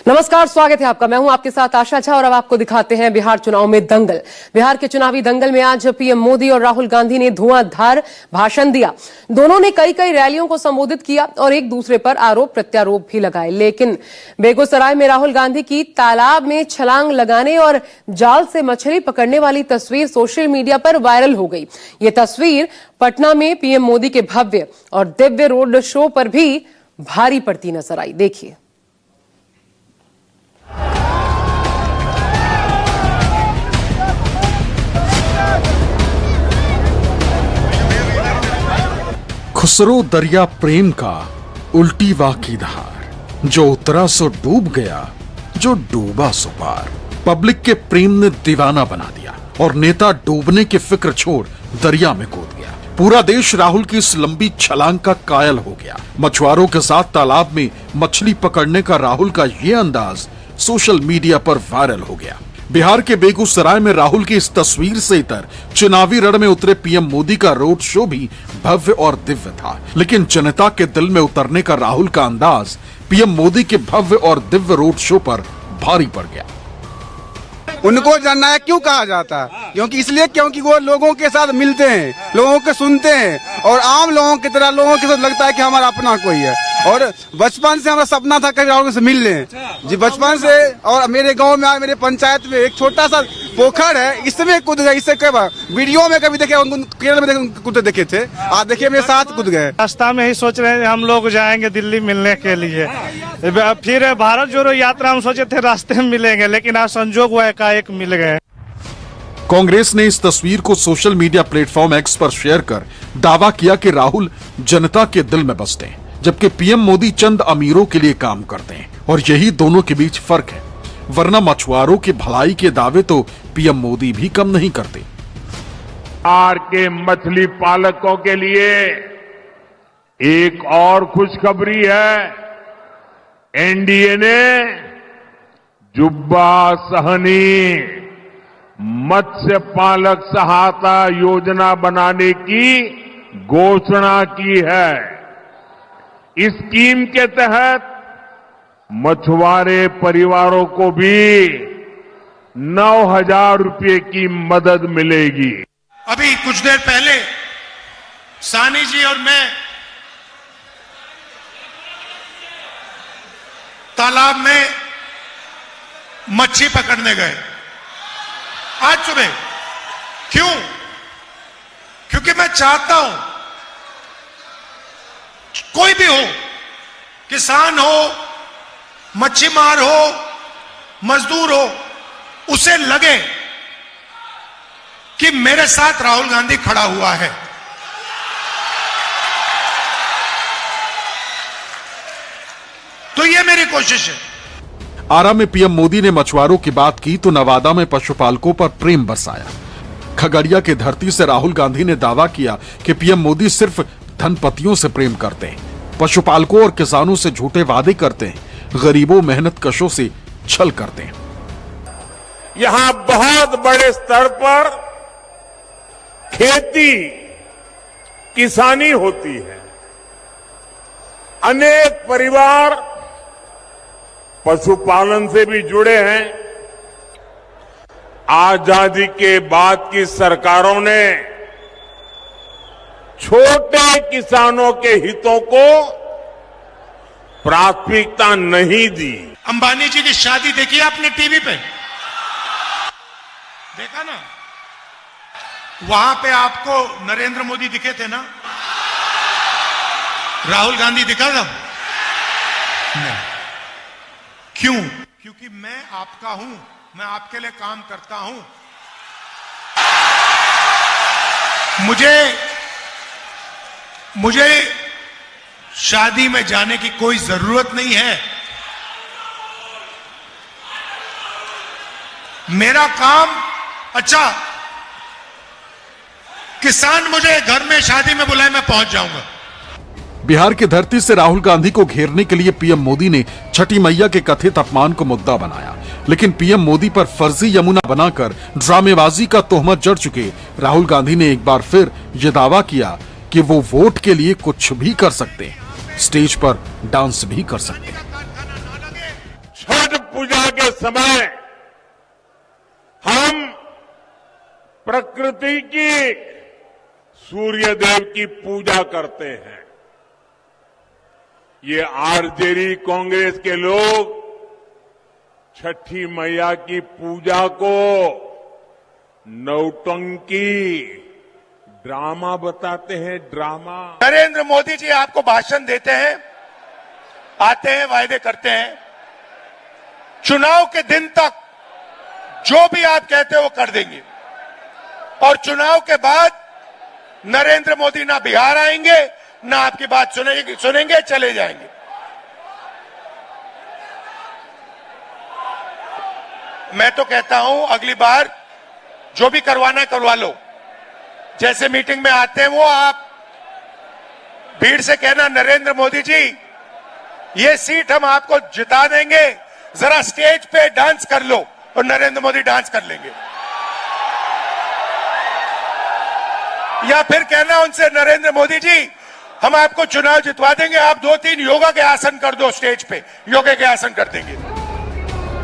नमस्कार, स्वागत है आपका। मैं हूं आपके साथ आशा झा और अब आपको दिखाते हैं बिहार चुनाव में दंगल। बिहार के चुनावी दंगल में आज पीएम मोदी और राहुल गांधी ने धुआंधार भाषण दिया। दोनों ने कई रैलियों को संबोधित किया और एक दूसरे पर आरोप प्रत्यारोप भी लगाए। लेकिन बेगूसराय में राहुल गांधी की तालाब में छलांग लगाने और जाल से मछली पकड़ने वाली तस्वीर सोशल मीडिया पर वायरल हो गई। ये तस्वीर पटना में पीएम मोदी के भव्य और दिव्य रोड शो पर भी भारी पड़ती नजर आई। देखिए। खुसरो दरिया प्रेम का उल्टी वाकी धार, जो उतरा सो डूब गया, जो डूबा सो पार। पब्लिक के प्रेम ने दीवाना बना दिया और नेता डूबने की फिक्र छोड़ दरिया में कूद गया। पूरा देश राहुल की इस लंबी छलांग का कायल हो गया। मछुआरों के साथ तालाब में मछली पकड़ने का राहुल का ये अंदाज सोशल मीडिया पर वायरल हो गया। बिहार के बेगूसराय में राहुल की इस तस्वीर से इतर चुनावी रण में उतरे पीएम मोदी का रोड शो भी भव्य और दिव्य था। लेकिन जनता के दिल में उतरने का राहुल का अंदाज पीएम मोदी के भव्य और दिव्य रोड शो पर भारी पड़ गया। उनको जननायक क्यों कहा जाता है? क्योंकि वो लोगों के साथ मिलते हैं, लोगों को सुनते हैं और आम लोगों की तरह लोगों के साथ लगता है कि हमारा अपना कोई है। और बचपन से हमारा सपना था कि राहुल से मिल लें जी, बचपन से। और मेरे गांव में, मेरे पंचायत में एक छोटा सा पोखर है, इसमें कूद गए। इससे कई बार वीडियो में कभी देखे, केरल में कूदते देखे थे, आज देखिए मेरे साथ कूद गए। रास्ता में ही सोच रहे हैं हम लोग जाएंगे दिल्ली मिलने के लिए। फिर भारत जोड़ो यात्रा हम सोचे थे रास्ते में मिलेंगे, लेकिन आज संजोग हुआ एकाएक मिल गए। कांग्रेस ने इस तस्वीर को सोशल मीडिया प्लेटफॉर्म एक्स पर शेयर कर दावा किया कि राहुल जनता के दिल में बसते हैं, जबकि पीएम मोदी चंद अमीरों के लिए काम करते हैं। और यही दोनों के बीच फर्क है, वरना मछुआरों की भलाई के दावे तो पीएम मोदी भी कम नहीं करते। बिहार के मछली पालकों के लिए एक और खुशखबरी है। एनडीए ने जुब्बा सहनी मत्स्य पालक सहायता योजना बनाने की घोषणा की है। इस स्कीम के तहत मछुआरे परिवारों को भी 9,000 रुपये की मदद मिलेगी। अभी कुछ देर पहले सानी जी और मैं तालाब में मच्छी पकड़ने गए आज सुबह। क्यों? क्योंकि मैं चाहता हूं कोई भी हो, किसान हो, मच्छी मार हो, मजदूर हो, उसे लगे कि मेरे साथ राहुल गांधी खड़ा हुआ है। तो ये मेरी कोशिश है। आरा में पीएम मोदी ने मछुआरों की बात की तो नवादा में पशुपालकों पर प्रेम बरसाया। खगड़िया की धरती से राहुल गांधी ने दावा किया कि पीएम मोदी सिर्फ धनपतियों से प्रेम करते हैं, पशुपालकों और किसानों से झूठे वादे करते हैं, गरीबों मेहनत कशों से छल करते हैं। यहां बहुत बड़े स्तर पर खेती किसानी होती है। अनेक परिवार पशुपालन से भी जुड़े हैं। आजादी के बाद की सरकारों ने छोटे किसानों के हितों को प्राथमिकता नहीं दी। अंबानी जी की शादी देखी आपने टीवी पे? देखा ना? वहां पे आपको नरेंद्र मोदी दिखे थे ना? राहुल गांधी दिखा था? नहीं। क्यों? क्योंकि मैं आपका हूं, मैं आपके लिए काम करता हूं। मुझे शादी में जाने की कोई जरूरत नहीं है। मेरा काम, अच्छा किसान मुझे घर में शादी में बुलाए, मैं पहुंच जाऊंगा। बिहार की धरती से राहुल गांधी को घेरने के लिए पीएम मोदी ने छठी मैया के कथित अपमान को मुद्दा बनाया। लेकिन पीएम मोदी पर फर्जी यमुना बनाकर ड्रामेबाजी का तोहमत जड़ चुके राहुल गांधी ने एक बार फिर यह दावा किया कि वो वोट के लिए कुछ भी कर सकते हैं, स्टेज पर डांस भी कर सकते हैं। छठ पूजा के समय हम प्रकृति की, सूर्य देव की पूजा करते हैं। ये आरजेडी कांग्रेस के लोग छठी मैया की पूजा को नौटंकी, ड्रामा बताते हैं, ड्रामा। नरेंद्र मोदी जी आपको भाषण देते हैं, आते हैं, वायदे करते हैं, चुनाव के दिन तक जो भी आप कहते हो वो कर देंगे, और चुनाव के बाद नरेंद्र मोदी ना बिहार आएंगे ना आपकी बात सुनेंगे, चले जाएंगे। मैं तो कहता हूं अगली बार जो भी करवाना करवा लो। जैसे मीटिंग में आते हैं वो आप भीड़ से कहना, नरेंद्र मोदी जी ये सीट हम आपको जिता देंगे, जरा स्टेज पे डांस कर लो, और नरेंद्र मोदी डांस कर लेंगे। या फिर कहना उनसे, नरेंद्र मोदी जी हम आपको चुनाव जितवा देंगे, आप 2-3 योगा के आसन कर दो स्टेज पे, योगा के आसन कर देंगे।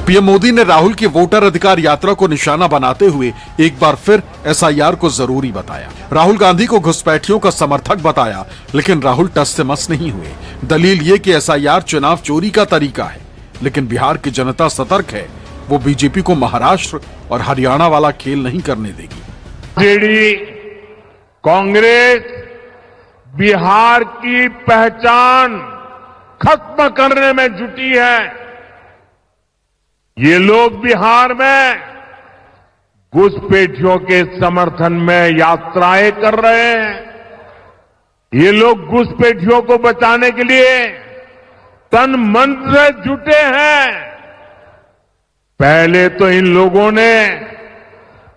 पीएम मोदी ने राहुल की वोटर अधिकार यात्रा को निशाना बनाते हुए एक बार फिर एसआईआर को जरूरी बताया। राहुल गांधी को घुसपैठियों का समर्थक बताया, लेकिन राहुल टस से मस नहीं हुए। दलील ये कि एसआईआर चुनाव चोरी का तरीका है, लेकिन बिहार की जनता सतर्क है, वो बीजेपी को महाराष्ट्र और हरियाणा वाला खेल नहीं करने देगी। आरजेडी कांग्रेस बिहार की पहचान खत्म करने में जुटी है। ये लोग बिहार में घुसपैठियों के समर्थन में यात्राएं कर रहे हैं। ये लोग घुसपैठियों को बचाने के लिए तन मन से जुटे हैं। पहले तो इन लोगों ने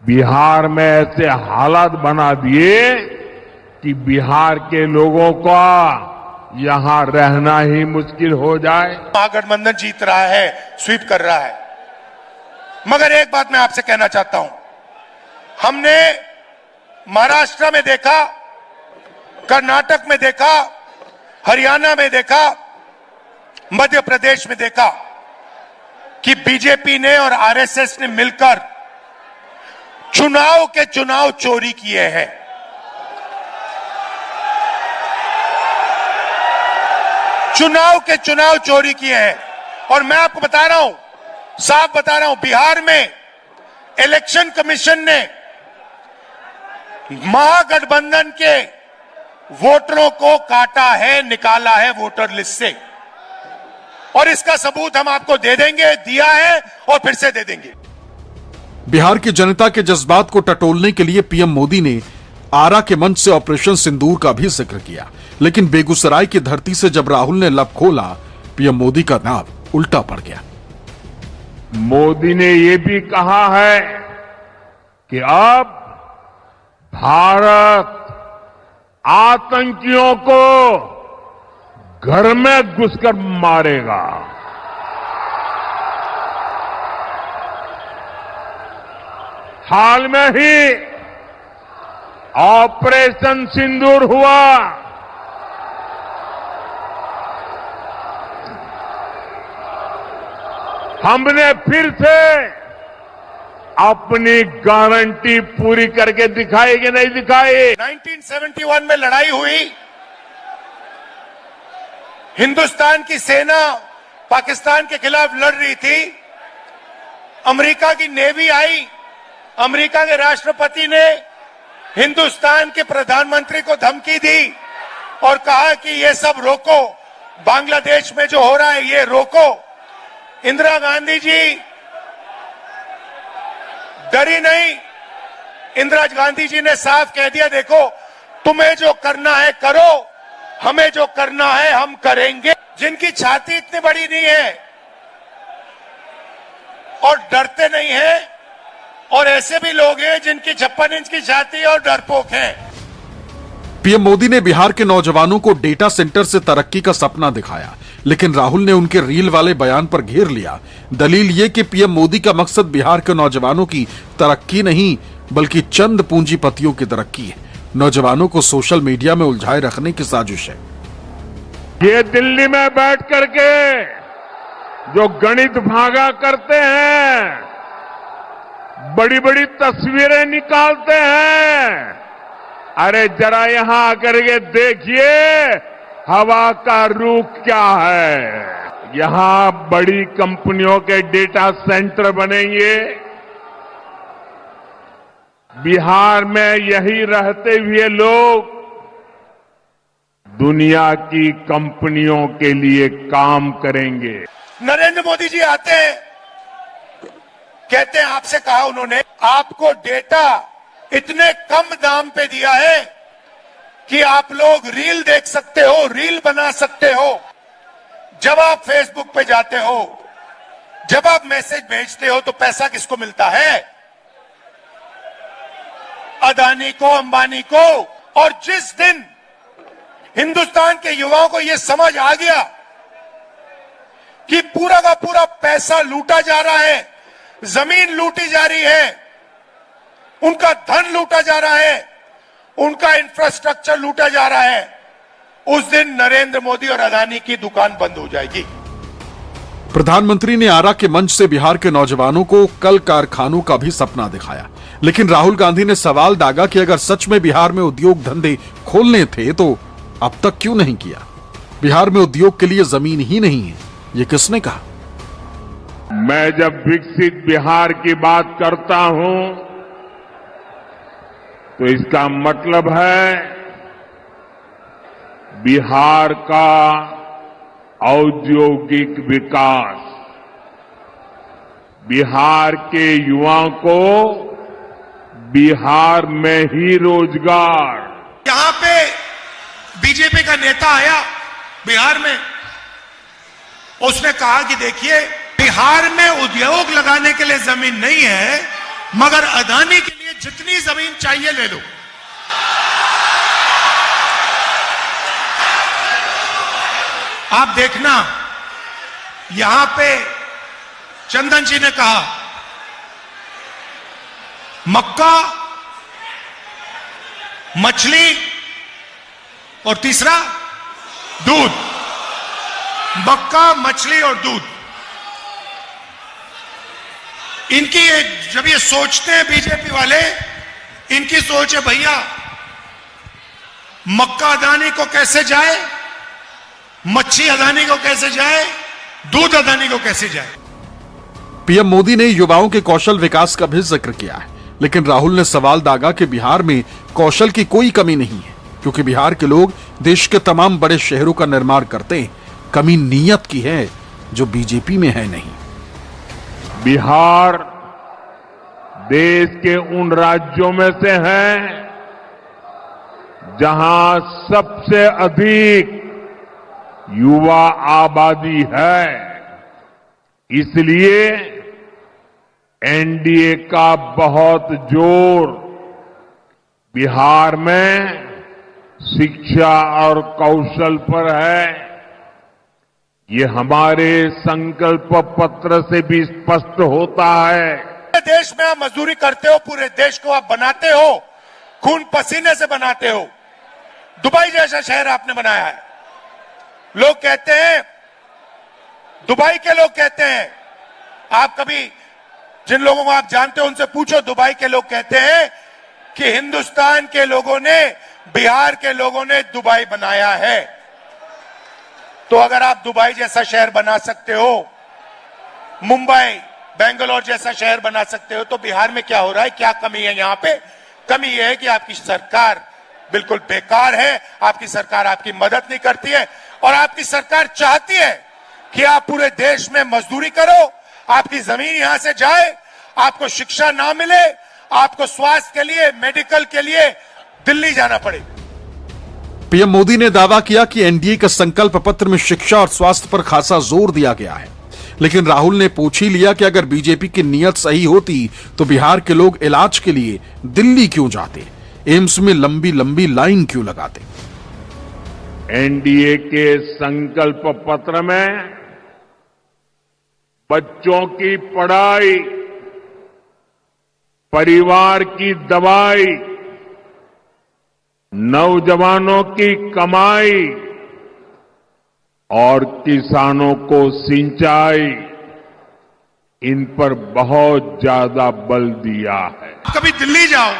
बिहार में ऐसे हालात बना दिए कि बिहार के लोगों का यहां रहना ही मुश्किल हो जाए। महागठबंधन जीत रहा है, स्वीप कर रहा है, मगर एक बात मैं आपसे कहना चाहता हूं, हमने महाराष्ट्र में देखा, कर्नाटक में देखा, हरियाणा में देखा, मध्य प्रदेश में देखा कि बीजेपी ने और आरएसएस ने मिलकर चुनाव चोरी किए हैं। चुनाव चोरी किए हैं। और मैं आपको बता रहा हूं, साफ बता रहा हूं, बिहार में इलेक्शन कमीशन ने महागठबंधन के वोटरों को काटा है, निकाला है वोटर लिस्ट से, और इसका सबूत हम आपको दे देंगे, दिया है और फिर से दे देंगे। बिहार की जनता के जज्बात को टटोलने के लिए पीएम मोदी ने आरा के मंच से ऑपरेशन सिंदूर का भी जिक्र किया, लेकिन बेगूसराय की धरती से जब राहुल ने लब खोला, पीएम मोदी का नाम उल्टा पड़ गया। मोदी ने ये भी कहा है कि अब भारत आतंकियों को घर में घुसकर मारेगा। हाल में ही ऑपरेशन सिंदूर हुआ। हमने फिर से अपनी गारंटी पूरी करके दिखाई कि नहीं दिखाई। 1971 में लड़ाई हुई, हिंदुस्तान की सेना पाकिस्तान के खिलाफ लड़ रही थी, अमेरिका की नेवी आई, अमेरिका के राष्ट्रपति ने हिंदुस्तान के प्रधानमंत्री को धमकी दी और कहा कि ये सब रोको, बांग्लादेश में जो हो रहा है ये रोको। इंदिरा गांधी जी डरी नहीं, इंदिरा गांधी जी ने साफ कह दिया, देखो तुम्हें जो करना है करो, हमें जो करना है हम करेंगे। जिनकी छाती इतनी बड़ी नहीं है और डरते नहीं हैं, और ऐसे भी लोग हैं जिनकी 56 इंच की छाती और डरपोक हैं। पीएम मोदी ने बिहार के नौजवानों को डेटा सेंटर से तरक्की का सपना दिखाया, लेकिन राहुल ने उनके रील वाले बयान पर घेर लिया। दलील ये कि पीएम मोदी का मकसद बिहार के नौजवानों की तरक्की नहीं, बल्कि चंद पूंजीपतियों की तरक्की है। नौजवानों को सोशल मीडिया में उलझाए रखने की साजिश है। ये दिल्ली में बैठ करके जो गणित भागा करते हैं, बड़ी बड़ी तस्वीरें निकालते हैं। अरे जरा यहां आकर के देखिए हवा का रुख क्या है। यहां बड़ी कंपनियों के डेटा सेंटर बनेंगे। बिहार में यही रहते हुए लोग दुनिया की कंपनियों के लिए काम करेंगे। नरेंद्र मोदी जी आते हैं, कहते हैं, आपसे कहा उन्होंने, आपको डेटा इतने कम दाम पे दिया है कि आप लोग रील देख सकते हो, रील बना सकते हो। जब आप फेसबुक पे जाते हो, जब आप मैसेज भेजते हो तो पैसा किसको मिलता है? अदानी को, अंबानी को। और जिस दिन हिंदुस्तान के युवाओं को यह समझ आ गया कि पूरा का पूरा पैसा लूटा जा रहा है, जमीन लूटी जा रही है, उनका धन लूटा जा रहा है, उनका इंफ्रास्ट्रक्चर लूटा जा रहा है, उस दिन नरेंद्र मोदी और अदानी की दुकान बंद हो जाएगी। प्रधानमंत्री ने आरा के मंच से बिहार के नौजवानों को कल कारखानों का भी सपना दिखाया, लेकिन राहुल गांधी ने सवाल दागा कि अगर सच में बिहार में उद्योग धंधे खोलने थे तो अब तक क्यों नहीं किया? बिहार में उद्योग के लिए जमीन ही नहीं है, ये किसने कहा? मैं जब विकसित बिहार की बात करता हूं तो इसका मतलब है बिहार का औद्योगिक विकास, बिहार के युवाओं को बिहार में ही रोजगार। यहां पे बीजेपी का नेता आया बिहार में, उसने कहा कि देखिए बिहार में उद्योग लगाने के लिए जमीन नहीं है, मगर अदानी के लिए जितनी जमीन चाहिए ले लो। आप देखना, यहां पे चंदन जी ने कहा मक्का, मछली और तीसरा दूध। मक्का, मछली और दूध, इनकी जब ये सोचते हैं बीजेपी वाले, इनकी सोच है भैया मक्का अदानी को कैसे जाए, मच्छी अदानी को कैसे जाए, दूध अदानी को कैसे जाए। पीएम मोदी ने युवाओं के कौशल विकास का भी जिक्र किया है, लेकिन राहुल ने सवाल दागा कि बिहार में कौशल की कोई कमी नहीं है, क्योंकि बिहार के लोग देश के तमाम बड़े शहरों का निर्माण करते हैं। कमी नीयत की है जो बीजेपी में है नहीं। बिहार देश के उन राज्यों में से है जहां सबसे अधिक युवा आबादी है। इसलिए एनडीए का बहुत जोर बिहार में शिक्षा और कौशल पर है। ये हमारे संकल्प पत्र से भी स्पष्ट होता है। देश में आप मजदूरी करते हो, पूरे देश को आप बनाते हो, खून पसीने से बनाते हो। दुबई जैसा शहर आपने बनाया है। लोग कहते हैं, दुबई के लोग कहते हैं, आप कभी जिन लोगों को आप जानते हो उनसे पूछो, दुबई के लोग कहते हैं कि हिंदुस्तान के लोगों ने, बिहार के लोगों ने दुबई बनाया है। तो अगर आप दुबई जैसा शहर बना सकते हो, मुंबई, बेंगलोर जैसा शहर बना सकते हो, तो बिहार में क्या हो रहा है? क्या कमी है यहां पे? कमी यह है कि आपकी सरकार बिल्कुल बेकार है, आपकी सरकार आपकी मदद नहीं करती है, और आपकी सरकार चाहती है कि आप पूरे देश में मजदूरी करो, आपकी जमीन यहां से जाए, आपको शिक्षा ना मिले, आपको स्वास्थ्य के लिए, मेडिकल के लिए दिल्ली जाना पड़े। पीएम मोदी ने दावा किया कि एनडीए के संकल्प पत्र में शिक्षा और स्वास्थ्य पर खासा जोर दिया गया है, लेकिन राहुल ने पूछ ही लिया कि अगर बीजेपी की नीयत सही होती तो बिहार के लोग इलाज के लिए दिल्ली क्यों जाते, एम्स में लंबी लंबी लाइन क्यों लगाते। एनडीए के संकल्प पत्र में बच्चों की पढ़ाई, परिवार की दवाई, नौजवानों की कमाई और किसानों को सिंचाई, इन पर बहुत ज्यादा बल दिया है। कभी दिल्ली जाओ,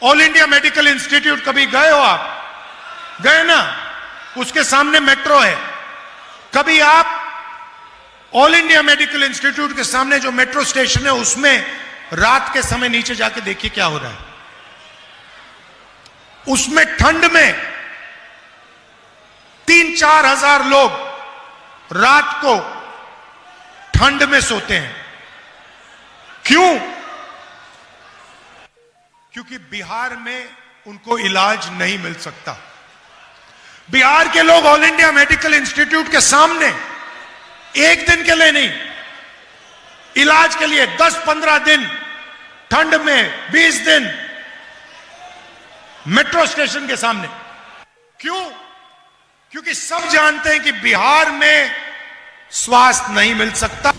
ऑल इंडिया मेडिकल इंस्टीट्यूट कभी गए हो आप? गए ना? उसके सामने मेट्रो है। कभी आप ऑल इंडिया मेडिकल इंस्टीट्यूट के सामने जो मेट्रो स्टेशन है उसमें रात के समय नीचे जाके देखिए क्या हो रहा है। उसमें ठंड में 3-4 हजार लोग रात को ठंड में सोते हैं। क्यों? क्योंकि बिहार में उनको इलाज नहीं मिल सकता। बिहार के लोग ऑल इंडिया मेडिकल इंस्टीट्यूट के सामने एक दिन के लिए नहीं, इलाज के लिए 10-15 दिन, ठंड में 20 दिन मेट्रो स्टेशन के सामने। क्यों? क्योंकि सब जानते हैं कि बिहार में स्वास्थ्य नहीं मिल सकता।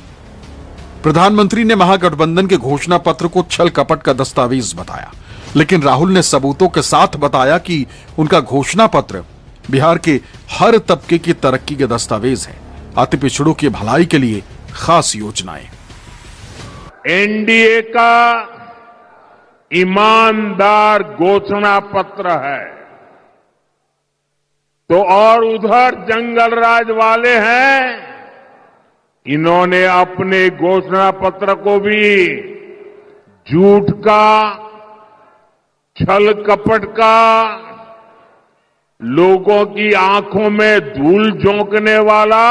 प्रधानमंत्री ने महागठबंधन के घोषणा पत्र को छल कपट का दस्तावेज बताया, लेकिन राहुल ने सबूतों के साथ बताया कि उनका घोषणा पत्र बिहार के हर तबके की तरक्की के दस्तावेज है। अति पिछड़ों की भलाई के लिए खास योजनाएं। एनडीए का ईमानदार घोषणा पत्र है, तो और उधर जंगल राज वाले हैं, इन्होंने अपने घोषणा पत्र को भी झूठ का, छल कपट का, लोगों की आंखों में धूल झोंकने वाला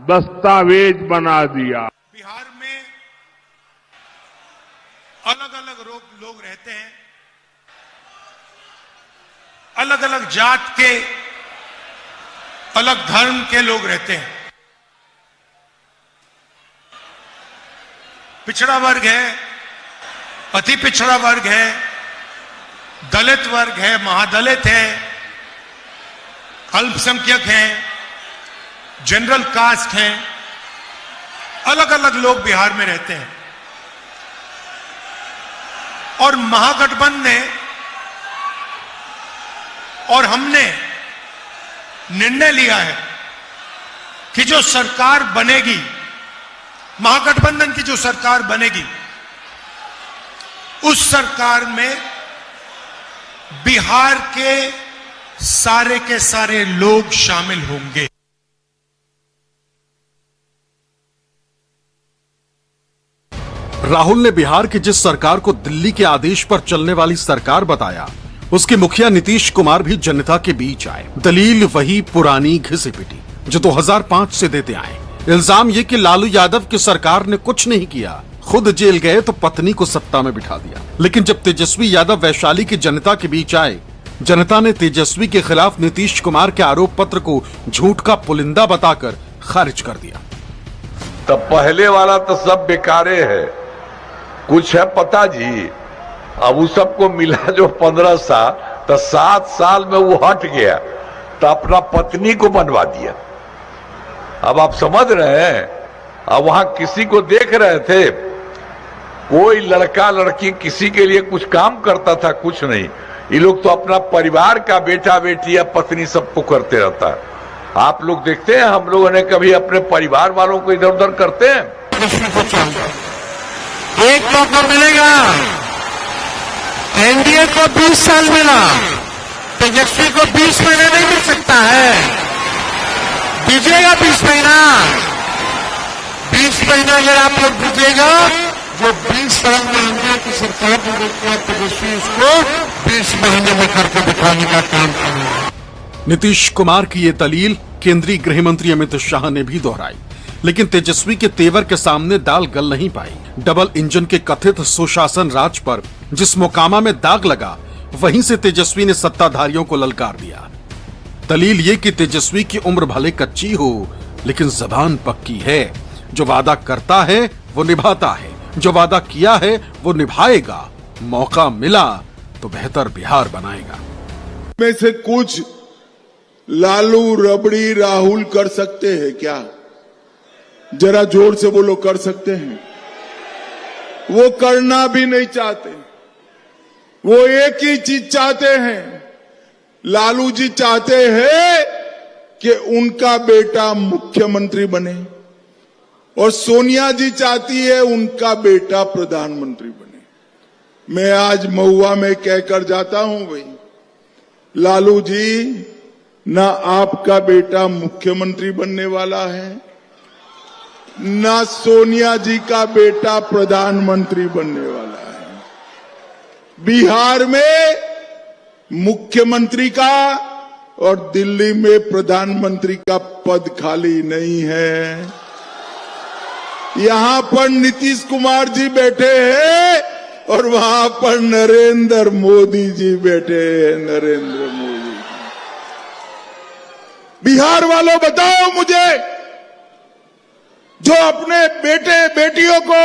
दस्तावेज बना दिया। बिहार में अलग अलग लोग रहते हैं, अलग अलग जात के, अलग धर्म के लोग रहते हैं। पिछड़ा वर्ग है, अति पिछड़ा वर्ग है, दलित वर्ग है, महादलित है, अल्पसंख्यक हैं, जनरल कास्ट हैं, अलग अलग लोग बिहार में रहते हैं। और महागठबंधन ने और हमने निर्णय लिया है कि जो सरकार बनेगी, महागठबंधन की जो सरकार बनेगी, उस सरकार में बिहार के सारे लोग शामिल होंगे। राहुल ने बिहार की जिस सरकार को दिल्ली के आदेश पर चलने वाली सरकार बताया, उसके मुखिया नीतीश कुमार भी जनता के बीच आए। दलील वही पुरानी घिसी पिटी जो 2005 से देते आए। इल्जाम ये कि लालू यादव की सरकार ने कुछ नहीं किया, खुद जेल गए तो पत्नी को सत्ता में बिठा दिया। लेकिन जब तेजस्वी यादव वैशाली की जनता के बीच आए, जनता ने तेजस्वी के खिलाफ नीतीश कुमार के आरोप पत्र को झूठ का पुलिंदा बताकर खारिज कर दिया। तब पहले वाला तो सब बेकारे है, कुछ है पता जी। अब उस सबको मिला जो 15 साल, तो 7 साल में वो हट गया, तो अपना पत्नी को बनवा दिया। अब आप समझ रहे हैं। अब वहां किसी को देख रहे थे, कोई लड़का लड़की किसी के लिए कुछ काम करता था? कुछ नहीं। ये लोग तो अपना परिवार का बेटा बेटी या पत्नी सबको करते रहता है। आप लोग देखते हैं, हम लोगों ने कभी अपने परिवार वालों को इधर उधर करते हैं? एक मौका मिलेगा, एनडीए को 20 साल मिला, तेजस्वी को 20 महीने नहीं मिल सकता है। दीजिएगा 20 महीना, 20 महीना अगर आप लोग दीजिएगा, जो 20 साल में एनडीए की सरकार ने देखा, तेजस्वी उसको 20 महीने में करके दिखाने का काम करेगा। नीतीश कुमार की ये दलील केंद्रीय गृह मंत्री अमित शाह ने भी दोहराई, लेकिन तेजस्वी के तेवर के सामने दाल गल नहीं पाई। डबल इंजन के कथित सुशासन राज पर जिस मोकामा में दाग लगा, वहीं से तेजस्वी ने सत्ताधारियों को ललकार दिया। दलील ये कि तेजस्वी की उम्र भले कच्ची हो, लेकिन जबान पक्की है। जो वादा करता है वो निभाता है, जो वादा किया है वो निभाएगा। मौका मिला तो बेहतर बिहार बनाएगा। में से कुछ लालू रबड़ी राहुल कर सकते हैं क्या? जरा जोर से बोलो, कर सकते हैं? वो करना भी नहीं चाहते। वो एक ही चीज चाहते हैं, लालू जी चाहते हैं कि उनका बेटा मुख्यमंत्री बने और सोनिया जी चाहती है उनका बेटा प्रधानमंत्री बने। मैं आज महुआ में कहकर जाता हूं भाई, लालू जी, ना आपका बेटा मुख्यमंत्री बनने वाला है, ना सोनिया जी का बेटा प्रधानमंत्री बनने वाला है। बिहार में मुख्यमंत्री का और दिल्ली में प्रधानमंत्री का पद खाली नहीं है। यहां पर नीतीश कुमार जी बैठे हैं और वहां पर नरेंद्र मोदी जी बैठे हैं। नरेंद्र मोदी, बिहार वालों बताओ मुझे, जो अपने बेटे बेटियों को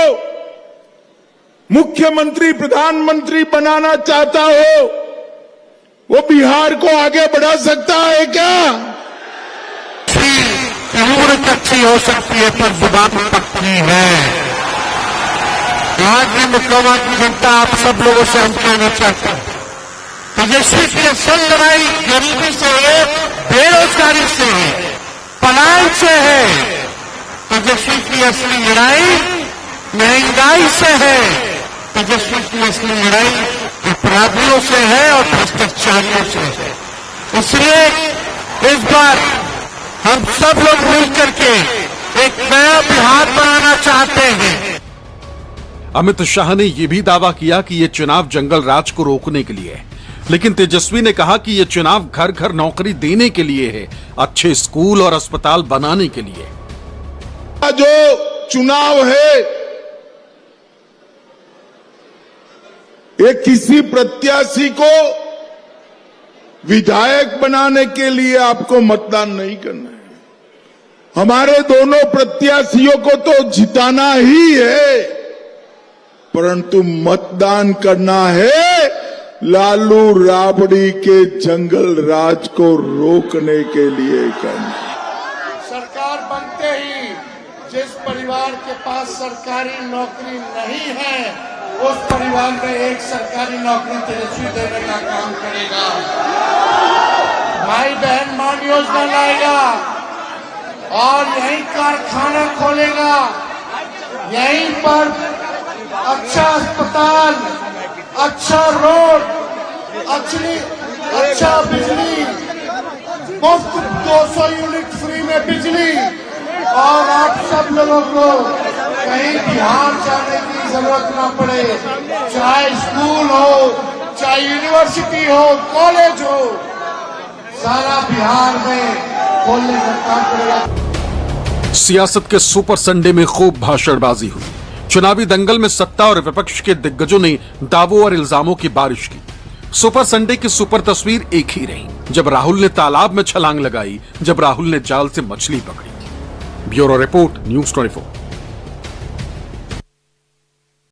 मुख्यमंत्री प्रधानमंत्री बनाना चाहता हो, वो बिहार को आगे बढ़ा सकता है क्या? उम्र कच्ची हो सकती है पर जुबान पक्की है। आज भी मुख्यमंत्री जनता आप सब लोगों से हम कहना चाहते हैं, तेजस्वी की असल लड़ाई गरीबी से है, बेरोजगारी से है, पलायन से है। तेजस्वी की असली लड़ाई महंगाई से है। तेजस्वी की असली लड़ाई अपराधियों से है और भ्रष्टाचारियों से है। इसलिए इस बार हम सब लोग मिलकर के एक नया बिहार बनाना चाहते हैं। अमित शाह ने यह भी दावा किया कि यह चुनाव जंगल राज को रोकने के लिए है, लेकिन तेजस्वी ने कहा कि यह चुनाव घर घर नौकरी देने के लिए है, अच्छे स्कूल और अस्पताल बनाने के लिए। जो चुनाव है, ये किसी प्रत्याशी को विधायक बनाने के लिए आपको मतदान नहीं करना है। हमारे दोनों प्रत्याशियों को तो जिताना ही है, परंतु मतदान करना है लालू राबड़ी के जंगल राज को रोकने के लिए करना। सरकार बनते ही जिस परिवार के पास सरकारी नौकरी नहीं है, उस परिवार में एक सरकारी नौकरी तेजस्वी देने का काम करेगा। भाई बहन मान योजना लाएगा और यहीं कारखाना खोलेगा, यहीं पर अच्छा अस्पताल, अच्छा रोड, अच्छा बिजली, मुफ्त 200 यूनिट फ्री में बिजली, और आप सब लोगों को कहीं बिहार जाने की जरूरत ना पड़े। चाहे स्कूल हो, चाहे यूनिवर्सिटी हो, कॉलेज हो, सारा बिहार में खोलने का काम करेगा। सियासत के सुपर संडे में खूब भाषणबाजी हुई। चुनावी दंगल में सत्ता और विपक्ष के दिग्गजों ने दावों और इल्जामों की बारिश की। सुपर संडे की सुपर तस्वीर एक ही रही, जब राहुल ने तालाब में छलांग लगाई, जब राहुल ने जाल से मछली पकड़ी। Bureau report, news 24।